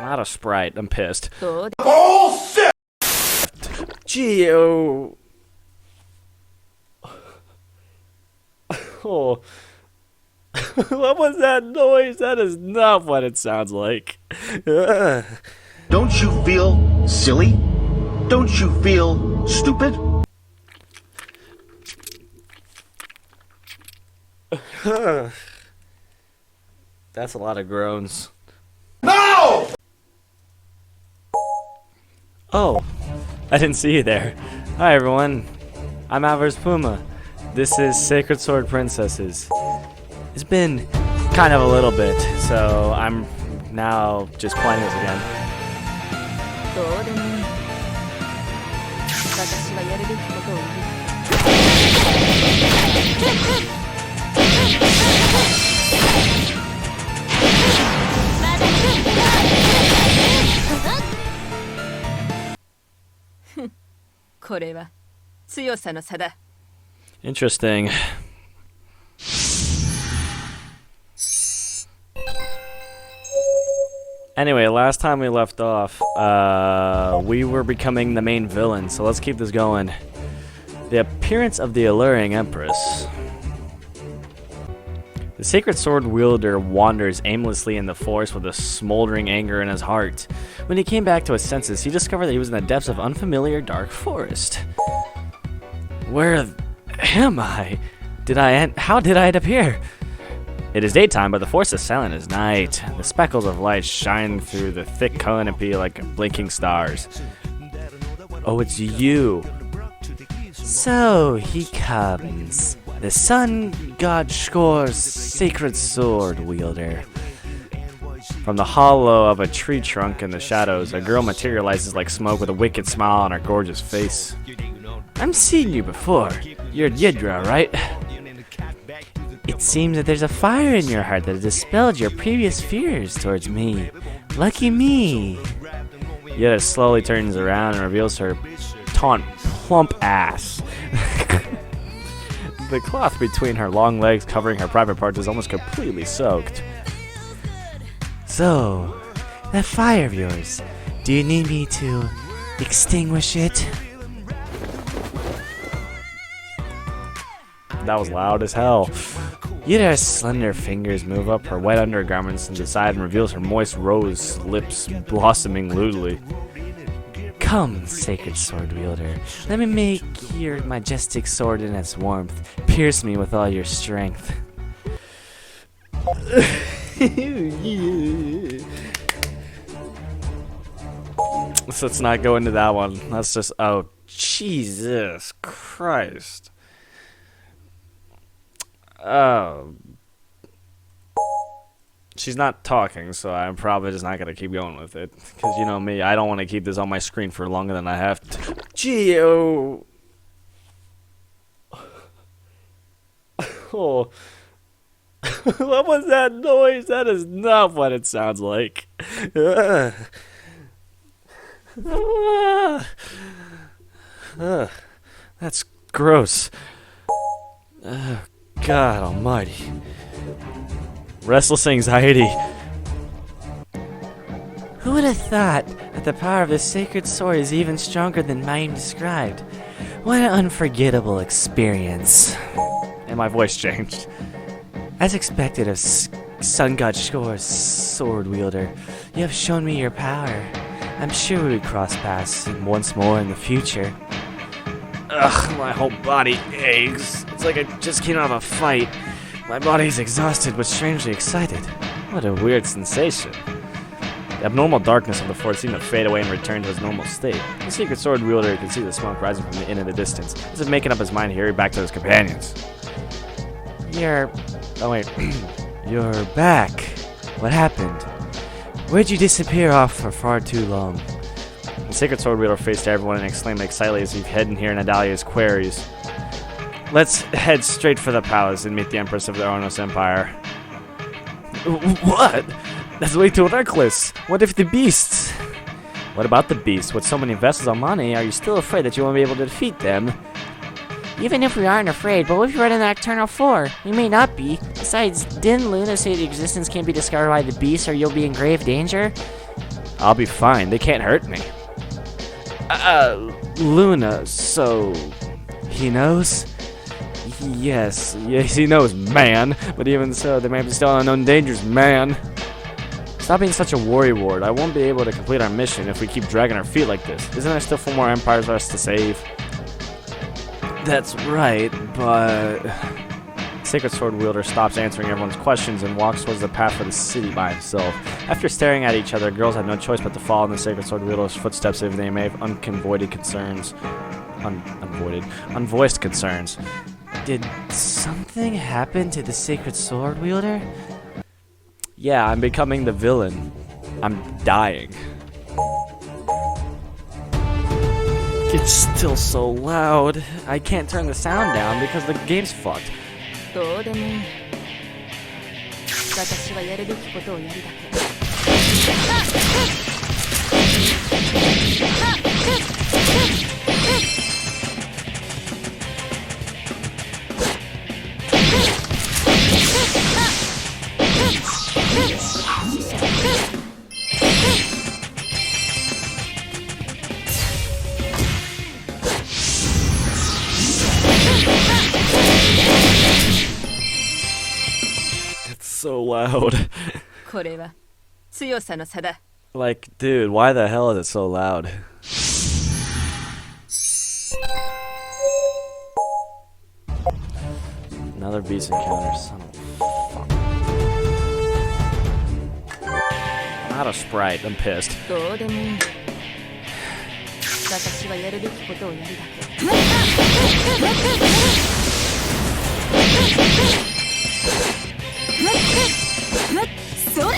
I'm out of Sprite. I'm pissed. どうで Geo. Oh. What was that noise? That is not what it sounds like. Don't you feel silly? Don't you feel stupid? That's a lot of groans. No! Oh, I didn't see you there. Hi everyone, I'm Avers Puma. This is Sacred Sword Princesses. It's been kind of a little bit, so I'm now just playing this again. どうでもいい。私はやるべきことを言う。これは強さの差だ。 Interesting. Anyway, last time we left off, we were becoming the main villain, so let's keep this going. The appearance of the alluring Empress. The sacred sword wielder wanders aimlessly in the forest with a smoldering anger in his heart. When he came back to his senses, he discovered that he was in the depths of unfamiliar dark forest. Where am I? How did I end up here? It is daytime, but the forest is silent as night. The speckles of light shine through the thick canopy like blinking stars. Oh, it's you. So he comes. The sun god Shkor's sacred sword wielder. From the hollow of a tree trunk in the shadows, a girl materializes like smoke with a wicked smile on her gorgeous face. I'm seeing you before. You're Yidra, right? It seems that there's a fire in your heart that has dispelled your previous fears towards me. Lucky me. Yet it slowly turns around and reveals her taunt plump ass. The cloth between her long legs covering her private parts is almost completely soaked. So, that fire of yours, do you need me to extinguish it? That was loud as hell. Yida's slender fingers move up her wet undergarments and decide and reveals her moist rose lips blossoming lewdly. Come, sacred sword wielder, let me make your majestic sword in its warmth. Pierce me with all your strength. So let's not go into that one. Let's just, oh, Jesus Christ. Oh. She's not talking, so I'm probably just not going to keep going with it. Because you know me, I don't want to keep this on my screen for longer than I have to. Geo! Oh. What was that noise? That is not what it sounds like. That's gross. God almighty. Restless anxiety. Who would have thought that the power of this sacred sword is even stronger than mine described? What an unforgettable experience. And my voice changed. As expected of Sun God Shkor's sword wielder, you have shown me your power. I'm sure we would cross paths once more in the future. Ugh, my whole body aches. It's like I just came out of a fight. My body's exhausted but strangely excited. What a weird sensation. The abnormal darkness of the fort seemed to fade away and return to its normal state. The secret sword wielder could see the smoke rising from the inn in the distance, as if making up his mind to hurry back to his companions. Oh wait. You're back. What happened? Where'd you disappear off for far too long? The sacred sword wielder faced everyone and exclaimed excitedly as he head in here Nadalia's queries. Let's head straight for the palace and meet the Empress of the Ornos Empire. What? That's way too reckless. What if the beasts? What about the beasts? With so many vessels on Mani, are you still afraid that you won't be able to defeat them? Even if we aren't afraid, but if you're in the Nocturnal Floor, we may not be. Besides, didn't Luna say the existence can't be discovered by the beasts or you'll be in grave danger? I'll be fine. They can't hurt me. Luna, so he knows? Yes, he knows, man. But even so, there may be still unknown dangers, man. Stop being such a worrywart. I won't be able to complete our mission if we keep dragging our feet like this. Isn't there still 4 more empires for us to save? That's right, but... Sacred Sword Wielder stops answering everyone's questions and walks towards the path for the city by himself. After staring at each other, girls had no choice but to follow in the Sacred Sword Wielder's footsteps if they may have unvoiced concerns. Did something happen to the Sacred Sword Wielder? Yeah, I'm becoming the villain. I'm dying. It's still so loud. I can't turn the sound down because the game's fucked. どうでもいい。私はやるべきことをやるだけ。So loud. これは強さの差だ。 Like, dude, why the hell is it so loud? Another beast encounter, son of a fuck. Not a sprite, I'm pissed. どうでもいい。私はやるべきことをやるだけ。それ。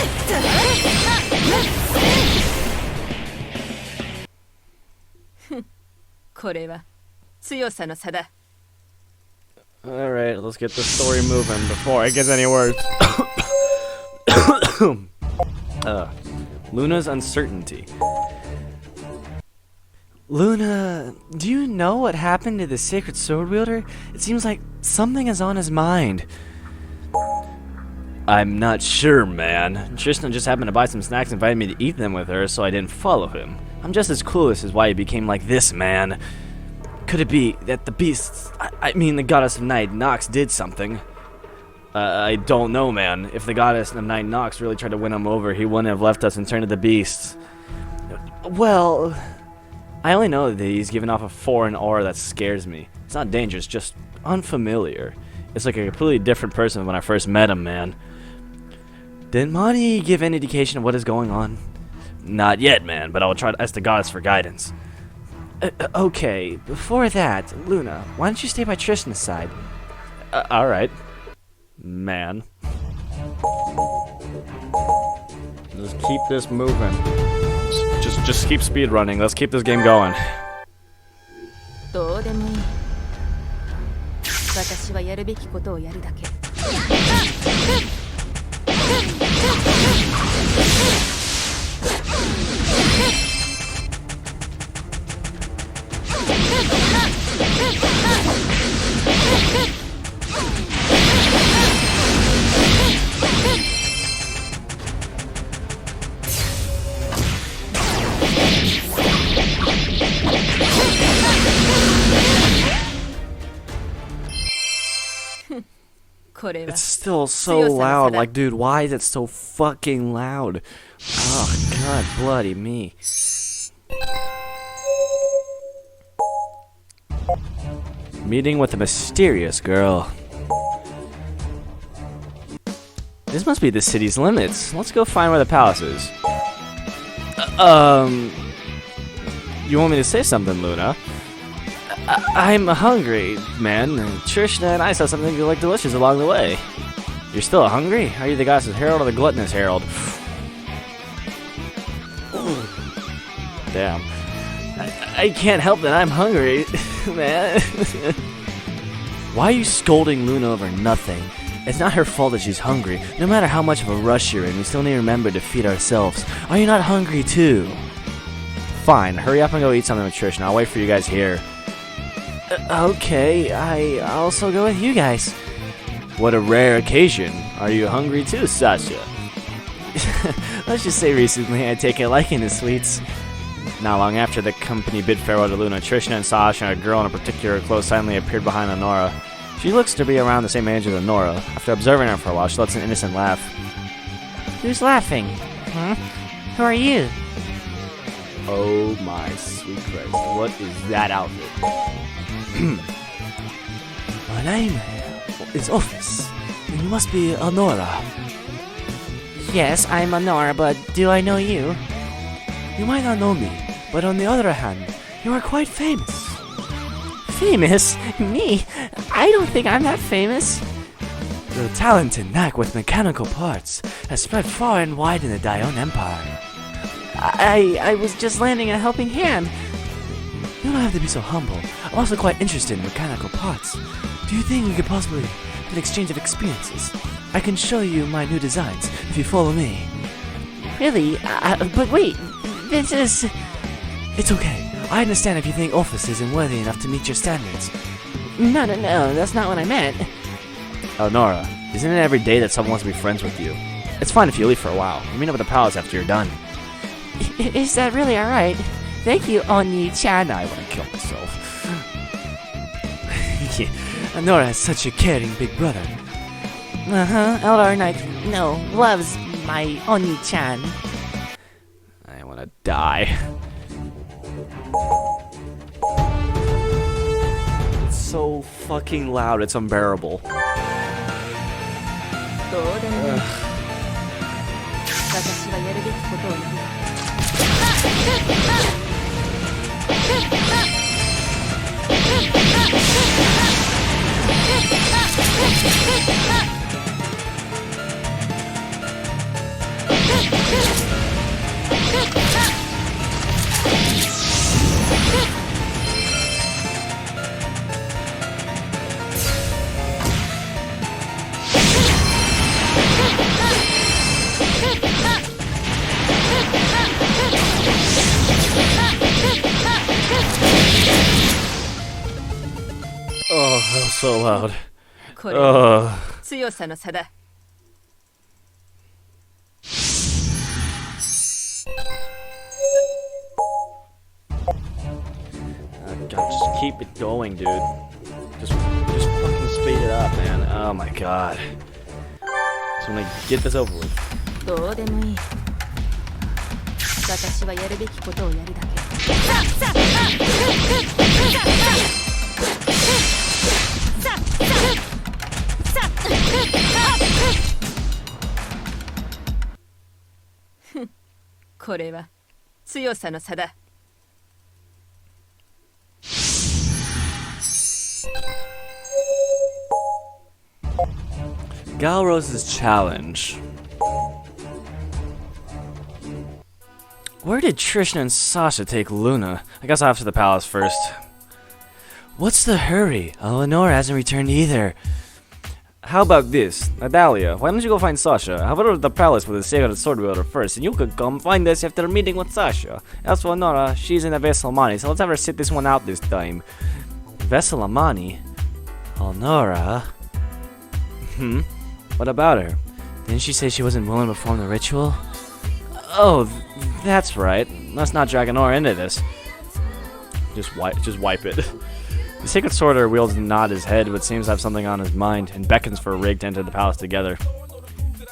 これは強さの差だ。 Alright, let's get the story moving before it gets any worse. Luna's uncertainty. Luna, do you know what happened to the Sacred Sword Wielder? It seems like something is on his mind. I'm not sure, man. Tristan just happened to buy some snacks and invited me to eat them with her, so I didn't follow him. I'm just as clueless as why he became like this, man. Could it be that the beasts, I mean the goddess of night, Nox, did something? I don't know, man. If the goddess of night, Nox, really tried to win him over, he wouldn't have left us and turned to the beasts. Well, I only know that he's giving off a foreign aura that scares me. It's not dangerous, just unfamiliar. It's like a completely different person when I first met him, man. Did Monty give any indication of what is going on? Not yet, man, but I will try to ask the goddess for guidance. Okay, before that, Luna, why don't you stay by Tristan's side? Alright. Man. Just keep this moving. Just keep speed running. Let's keep this game going. どうでもいい。私はやるべきことをやるだけ。It's still so loud. Like, dude, why is it so fucking loud? Oh, God, bloody me. Meeting with a mysterious girl. This must be the city's limits. Let's go find where the palace is. You want me to say something, Luna? I'm hungry, man. Trishna and I saw something you like delicious along the way. You're still hungry? Are you the goddess's herald or the gluttonous herald? Damn. I can't help that I'm hungry, man. Why are you scolding Luna over nothing? It's not her fault that she's hungry. No matter how much of a rush you're in, we still need to remember to feed ourselves. Are you not hungry too? Fine, hurry up and go eat something with Trishna. I'll wait for you guys here. Okay, I'll also go with you guys. What a rare occasion. Are you hungry too, Sasha? Let's just say recently I take a liking to sweets. Not long after the company bid farewell to Luna, Trishna and Sasha and a girl in a particular clothes suddenly appeared behind Honora. She looks to be around the same age as Honora. After observing her for a while, she lets an innocent laugh. Who's laughing? Huh? Who are you? Oh my sweet Christ, what is that outfit? My name is Office, and you must be Honora. Yes, I'm Honora, but do I know you? You might not know me, but on the other hand, you are quite famous. Famous? Me? I don't think I'm that famous. Your talent and knack with mechanical parts has spread far and wide in the Dione Empire. I was just lending a helping hand. You don't have to be so humble. I'm also quite interested in mechanical parts. Do you think we could possibly have an exchange of experiences? I can show you my new designs if you follow me. Really? But wait, this is... It's okay. I understand if you think Office isn't worthy enough to meet your standards. No, that's not what I meant. Oh, Nora, isn't it every day that someone wants to be friends with you? It's fine if you leave for a while. We'll meet up at the palace after you're done. Is that really alright? Thank you, Oni-chan. I want to kill myself. Yeah, Nora has such a caring big brother. Eldar Knight, loves my Oni-chan. I want to die. It's so fucking loud, it's unbearable. どうでもいい。私はやるべきことをやる。Oh, that was so loud. これは Ugh. 強さの差だ。God, just keep it going, dude. Just fucking speed it up, man. Oh my god. Just wanna get this over with. どうでもいい。私はやるべきことをやるだけ。これは強さの差だ。Galrose's challenge. Where did Trishna and Sasha take Luna? I guess off to the palace first. What's the hurry? Eleanor hasn't returned either. How about this? Nadalia, why don't you go find Sasha? I'll go to the palace with the sacred sword wielder first, and you could come find us after meeting with Sasha. As for Nora, she's in the Veselamani, so let's have her sit this one out this time. Veselamani? Nora? What about her? Didn't she say she wasn't willing to perform the ritual? Oh, that's right. Let's not drag Nora into this. Just wipe it. The Sacred Sworder wields and nods his head, but seems to have something on his mind, and beckons for Rig to enter the palace together.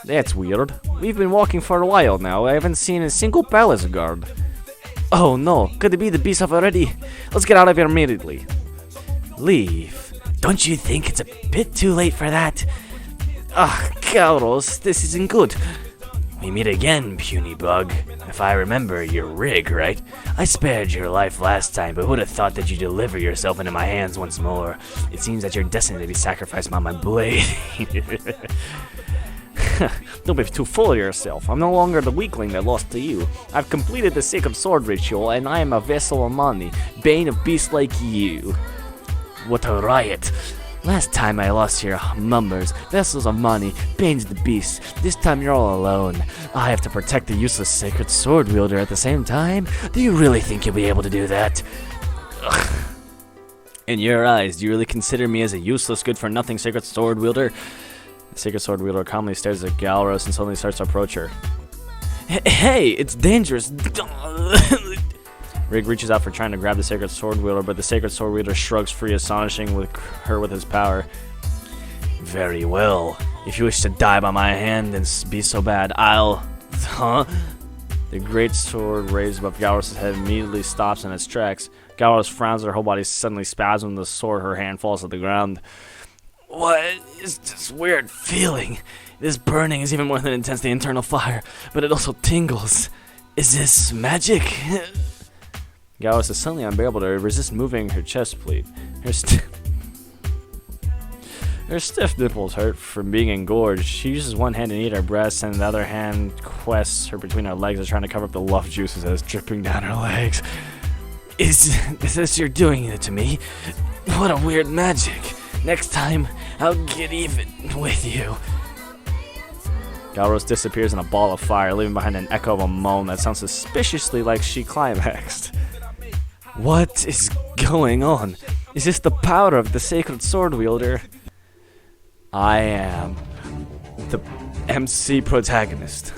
That's weird. We've been walking for a while now. I haven't seen a single palace guard. Oh no, could it be the beast already? Let's get out of here immediately. Leave? Don't you think it's a bit too late for that? Galros, this isn't good. We meet again, puny bug. If I remember, you're Rig, right? I spared your life last time, but who'd have thought that you'd deliver yourself into my hands once more? It seems that you're destined to be sacrificed by my blade. Don't be too full of yourself. I'm no longer the weakling that lost to you. I've completed the Sacred Sword ritual, and I am a Veselamani, bane of beasts like you. What a riot! Last time I lost to your numbers, vessels of money, Bane's the beast. This time you're all alone. I have to protect the useless sacred sword wielder at the same time? Do you really think you'll be able to do that? Ugh. In your eyes, do you really consider me as a useless, good-for-nothing sacred sword wielder? The sacred sword wielder calmly stares at Galros and suddenly starts to approach her. Hey, it's dangerous. Rig reaches out for trying to grab the Sacred Sword Wielder, but the Sacred Sword Wielder shrugs free, astonishing her with his power. Very well. If you wish to die by my hand, then be so bad. I'll... Huh? The great sword raised above Galros' head immediately stops in its tracks. Galros frowns, her whole body suddenly spasms. The sword, her hand falls to the ground. What is this weird feeling? This burning is even more than intense the internal fire, but it also tingles. Is this magic? Galros is suddenly unbearable to resist moving her chest plate. Her stiff nipples hurt from being engorged. She uses one hand to knead her breasts, and the other hand quests her between her legs, trying to cover up the love juices that is dripping down her legs. Is this you're doing it to me? What a weird magic. Next time, I'll get even with you. Galros disappears in a ball of fire, leaving behind an echo of a moan that sounds suspiciously like she climaxed. What is going on? Is this the power of the Sacred Sword Wielder? I am the MC protagonist.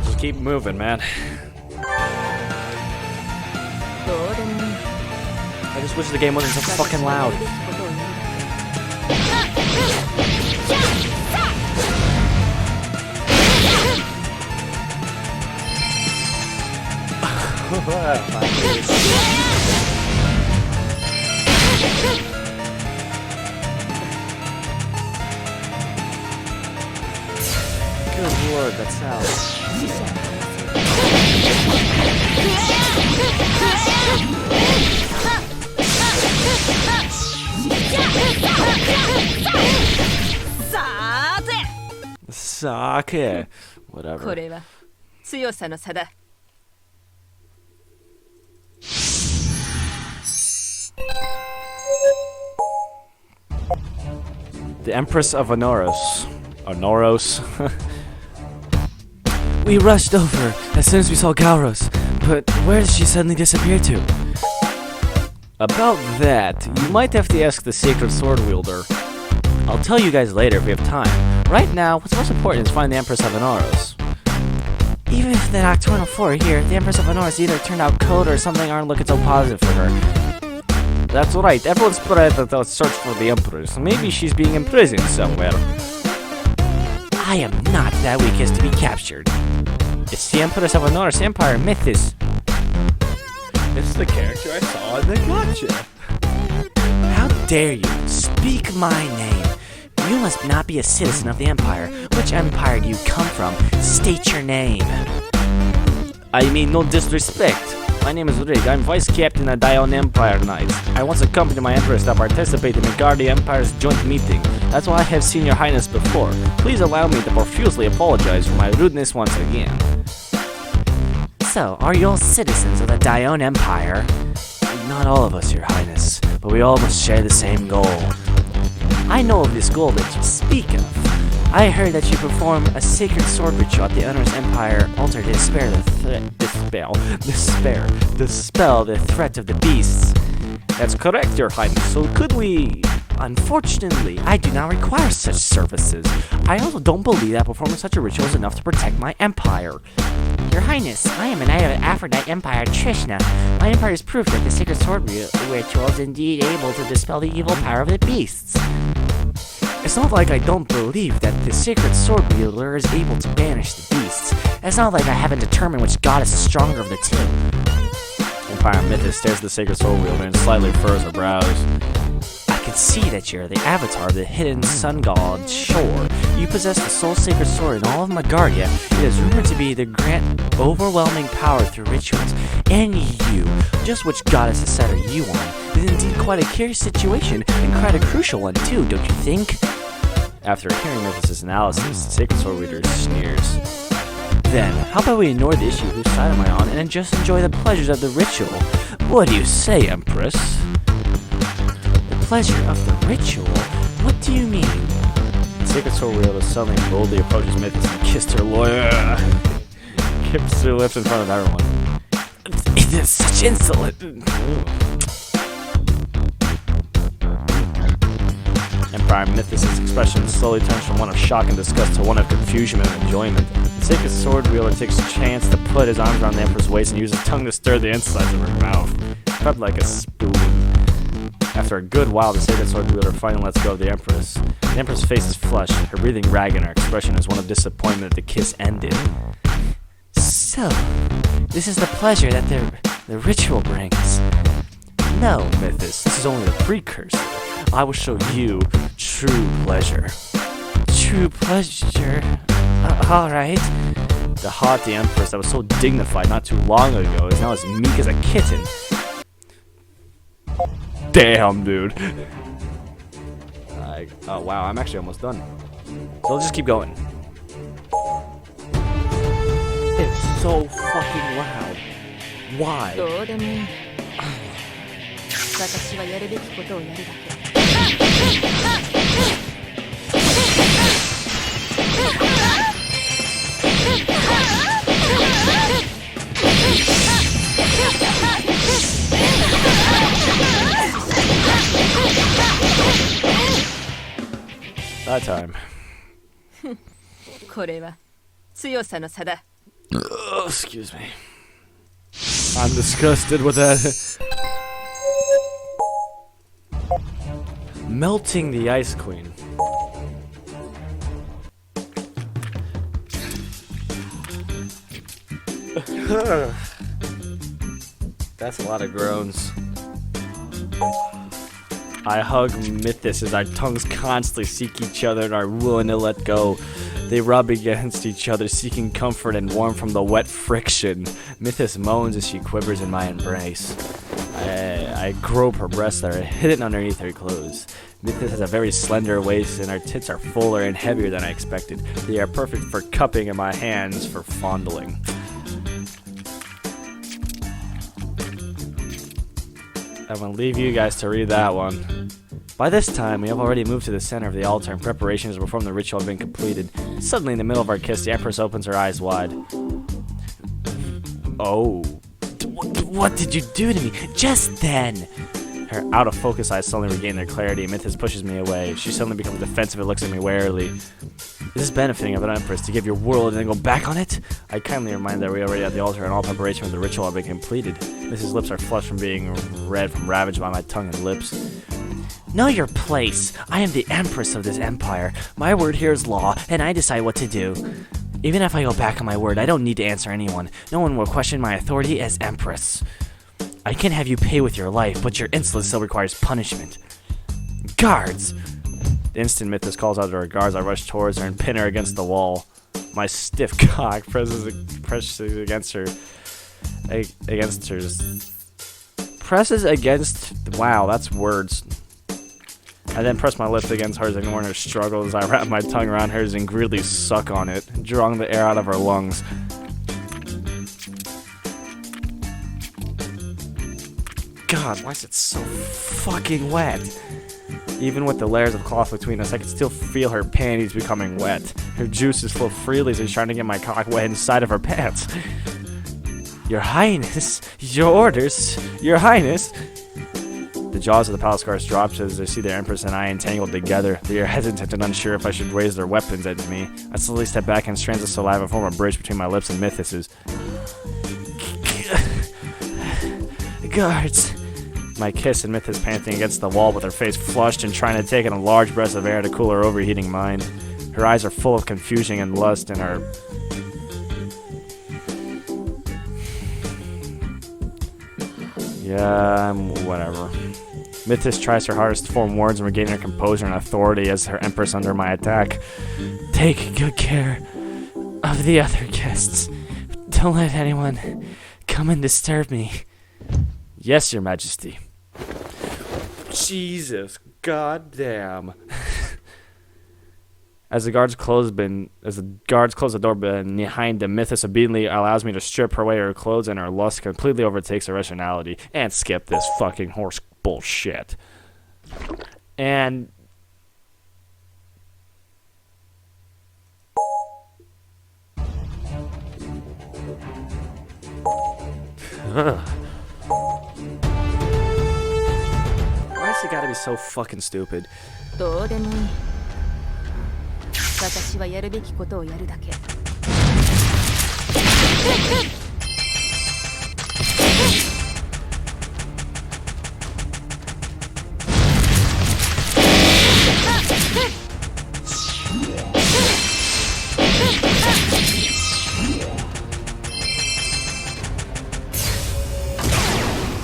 Just keep moving, man. I just wish the game wasn't so fucking loud. Good lord, that sounds. Sake. Whatever. これは強さの差だ。The Empress of Onoros. Onoros? We rushed over as soon as we saw Galros, but where did she suddenly disappear to? About that, you might have to ask the Sacred Sword Wielder. I'll tell you guys later if we have time. Right now, what's most important is find the Empress of Onoros. Even if the Nocturnal 4 are here, the Empress of Onoros either turned out cold or something aren't looking so positive for her. That's right, everyone's spread to search for the Empress. Maybe she's being imprisoned somewhere. I am not that weak as to be captured. It's the Empress of Onoros Empire, Mythis. It's the character I saw in the gotcha. How dare you speak my name? You must not be a citizen of the Empire. Which empire do you come from? State your name. I mean no disrespect. My name is Rig. I'm Vice Captain of Dion Empire Knights. I once accompanied my Empress to participate in the Guardian Empire's joint meeting. That's why I have seen your highness before. Please allow me to profusely apologize for my rudeness once again. So, are you all citizens of the Dion Empire? Not all of us, your highness, but we all must share the same goal. I know of this goal that you speak of. I heard that you perform a sacred sword ritual at the Onoros Empire altar to dispel the threat of the beasts. That's correct, your highness. So could we... Unfortunately, I do not require such services. I also don't believe that performing such a ritual is enough to protect my empire. Your Highness, I am a knight of Aphrodite Empire, Trishna. My empire is proof that the sacred sword ritual is indeed able to dispel the evil power of the beasts. It's not like I don't believe that the Sacred Sword Wielder is able to banish the beasts. It's not like I haven't determined which goddess is stronger of the two. Empire Mythis stares at the Sacred Sword Wielder and slightly furrows her brows. I can see that you're the avatar of the hidden sun god Shore. You possess the sole sacred sword in all of Magardia. It is rumored to be the grant overwhelming power through rituals. And you, just which goddess side are you on? It is indeed quite a curious situation, and quite a crucial one too, don't you think? After hearing Mythis' analysis, the Sacred Sword Wielder sneers. Then, how about we ignore the issue whose side am I on and just enjoy the pleasures of the ritual? What do you say, Empress? Pleasure of the ritual? What do you mean? The Sacred Sword Wielder suddenly boldly approaches Mythis and kissed her lawyer. Kissed her lips in front of everyone. It is such insolent. crime, Mythos' expression slowly turns from one of shock and disgust to one of confusion and enjoyment. The sacred sword wielder takes a chance to put his arms around the Emperor's waist and uses his tongue to stir the insides of her mouth, prepped like a spoon. After a good while, the sacred sword wielder finally lets go of the Empress. The Empress' face is flushed, her breathing ragged, and her expression is one of disappointment that the kiss ended. So, this is the pleasure that the ritual brings. No, Mythos, this is only the precursor. I will show you true pleasure. True pleasure. Alright. The haughty Empress that was so dignified not too long ago is now as meek as a kitten. Damn, dude. Oh, wow, I'm actually almost done. So I'll just keep going. It's so fucking loud. Why? どうでもいい。私はやるべきことをやるだけ。That time. これは強さの差だ。 Excuse me. I'm disgusted with that. Melting the Ice Queen. That's a lot of groans. I hug Mythos as our tongues constantly seek each other and are willing to let go. They rub against each other, seeking comfort and warmth from the wet friction. Mythos moans as she quivers in my embrace. I grope her breasts that are hidden underneath her clothes. Mythos has a very slender waist and her tits are fuller and heavier than I expected. They are perfect for cupping and my hands for fondling. I'm gonna leave you guys to read that one. By this time, we have already moved to the center of the altar and preparations to perform the ritual have been completed. Suddenly, in the middle of our kiss, the Empress opens her eyes wide. Oh. What did you do to me just then? Her out-of-focus eyes suddenly regain their clarity. Mythos pushes me away. She suddenly becomes defensive and looks at me warily. Is this benefiting of an Empress to give your world and then go back on it? I kindly remind that we already at the altar and all preparation for the ritual have been completed. Mrs. Lips are flushed from being red from ravaged by my tongue and lips. Know your place. I am the Empress of this empire. My word here is law, and I decide what to do. Even if I go back on my word, I don't need to answer anyone. No one will question my authority as Empress. I can have you pay with your life, but your insolence still requires punishment. Guards! The instant Mythos calls out to her guards, I rush towards her and pin her against the wall. My stiff cock presses against her. Presses against. Wow, that's words. I then press my lips against hers, ignoring her struggle as I wrap my tongue around hers and greedily suck on it, drawing the air out of her lungs. God, why is it so fucking wet? Even with the layers of cloth between us, I can still feel her panties becoming wet. Her juices flow freely as she's trying to get my cock wet inside of her pants. Your Highness, your orders, Your Highness. The jaws of the palace guards drop as they see their Empress and I entangled together. They are hesitant and unsure if I should raise their weapons at me. I slowly step back and strands of saliva form a bridge between my lips and Mythos's. Guards. My kiss and Mythos panting against the wall with her face flushed and trying to take in a large breath of air to cool her overheating mind. Her eyes are full of confusion and lust and her... Yeah, whatever. Mythos tries her hardest to form words and regain her composure and authority as her Empress under my attack. Take good care of the other guests. Don't let anyone come and disturb me. Yes, Your Majesty. Jesus, goddamn. As the guards close the door behind them, Mythos obediently allows me to strip her away her clothes, and her lust completely overtakes her rationality. And skip this fucking horse bullshit. And why's it gotta be be so fucking stupid. どうでもいい。私はやるべきことをやるだけ。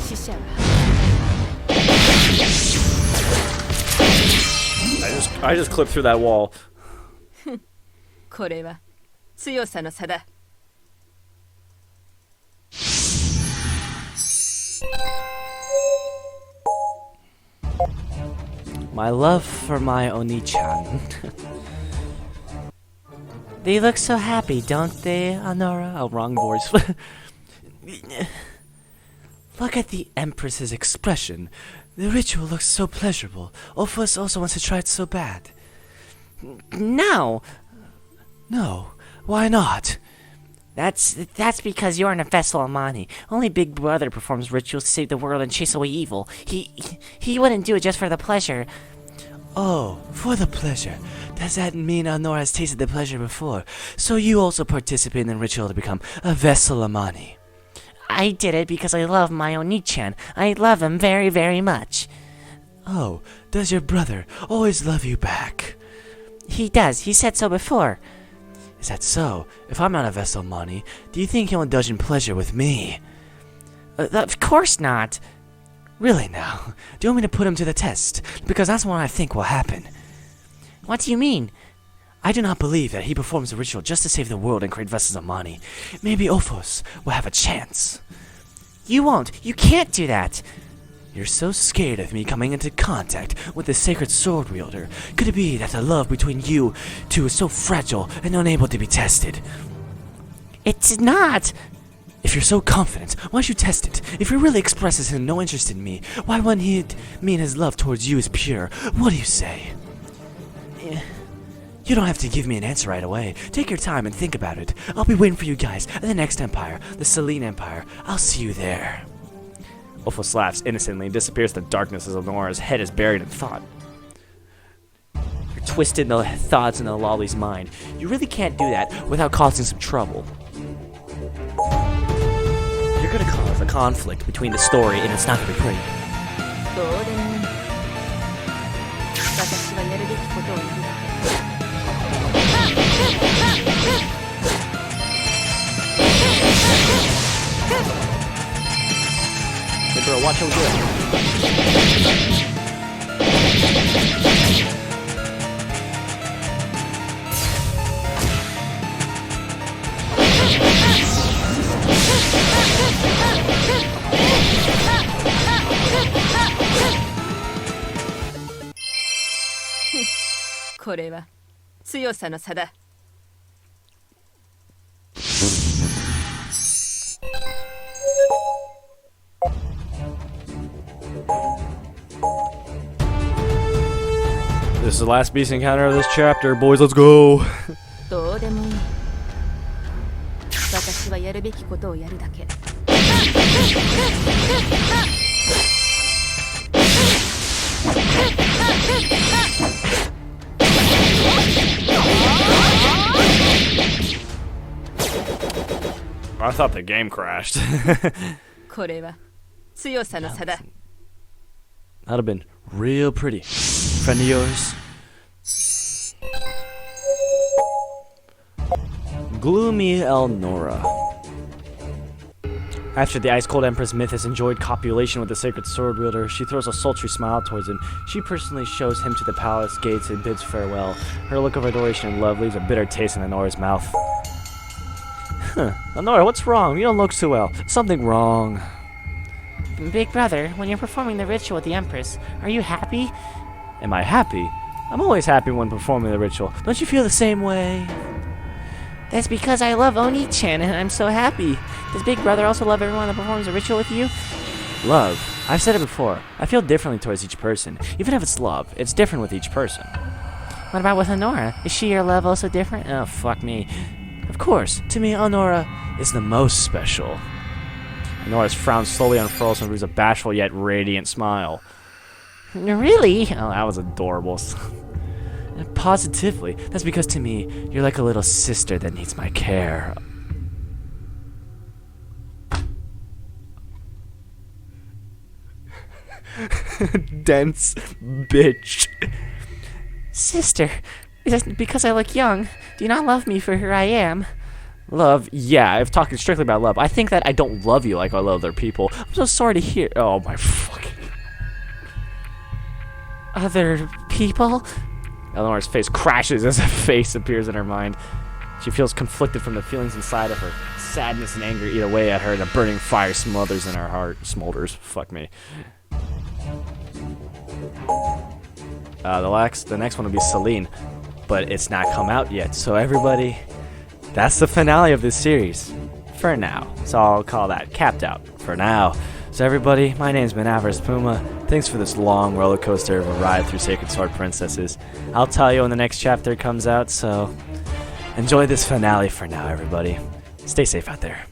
死者は I just clipped through that wall. これは強さの差だ。My love for my Oni-chan. They look so happy, don't they, Honora? Oh, wrong voice. Look at the Empress's expression. The ritual looks so pleasurable. Ophus also wants to try it so bad. No! No, why not? That's because you're in a vessel of Mani. Only Big Brother performs rituals to save the world and chase away evil. He wouldn't do it just for the pleasure. Oh, for the pleasure. Does that mean Honora has tasted the pleasure before? So you also participate in the ritual to become a vessel of Mani? I did it because I love my Oni-chan. I love him very, very much. Oh, does your brother always love you back? He does. He said so before. Is that so? If I'm not a vessel of Mani, do you think he'll indulge in pleasure with me? Of course not. Really now? Do you want me to put him to the test? Because that's what I think will happen. What do you mean? I do not believe that he performs the ritual just to save the world and create vessels of Mani. Maybe Ophos will have a chance. You won't. You can't do that. You're so scared of me coming into contact with the sacred sword wielder. Could it be that the love between you two is so fragile and unable to be tested? It's not. If you're so confident, why don't you test it? If he really expresses his no interest in me, why wouldn't he mean his love towards you is pure? What do you say? You don't have to give me an answer right away. Take your time and think about it. I'll be waiting for you guys at the next empire, the Selene Empire. I'll see you there. Ophos laughs innocently and disappears in the darkness as Honora's head is buried in thought. You're twisted the thoughts into Lolly's mind. You really can't do that without causing some trouble. You're gonna cause a conflict between the story and it's not gonna be pretty. どうでもいい。私はやるべきことをやるだけ。Hey bro, watch how we do it. Huh. これは強さの差だ。This is the last beast encounter of this chapter. Boys, let's go. どうでもいい。私はやるべきことをやるだけ。I thought the game crashed. これは強さの差だ。 That'd have been real pretty. Friend of yours? Gloomy Elnora. After the ice-cold Empress Myth has enjoyed copulation with the sacred sword wielder, she throws a sultry smile towards him. She personally shows him to the palace gates and bids farewell. Her look of adoration and love leaves a bitter taste in Elnora's mouth. Huh. Elnora, what's wrong? You don't look so well. Something wrong. Big Brother, when you're performing the ritual with the Empress, are you happy? Am I happy? I'm always happy when performing the ritual. Don't you feel the same way? That's because I love Oni-chan and I'm so happy. Does Big Brother also love everyone that performs the ritual with you? Love. I've said it before. I feel differently towards each person. Even if it's love, it's different with each person. What about with Honora? Is she your love also different? Oh, fuck me. Of course, to me, Honora is the most special. Honora's frown slowly unfurls and reveals a bashful yet radiant smile. Really? Oh, that was adorable. Positively. That's because to me, you're like a little sister that needs my care. Dense bitch. Sister, is that because I look young? Do you not love me for who I am? Love, yeah, if talking strictly about love, I think that I don't love you like I love other people. I'm so sorry to hear. Oh my fucking. Other people? Eleanor's face crashes as a face appears in her mind. She feels conflicted from the feelings inside of her. Sadness and anger eat away at her, and a burning fire smothers in her heart. Smolders. Fuck me. The next one will be Celine, but it's not come out yet. So everybody, that's the finale of this series. For now. So I'll call that capped out for now. So everybody, my name's been Avarice Puma. Thanks for this long roller coaster of a ride through Sacred Sword Princesses. I'll tell you when the next chapter comes out, so enjoy this finale for now, everybody. Stay safe out there.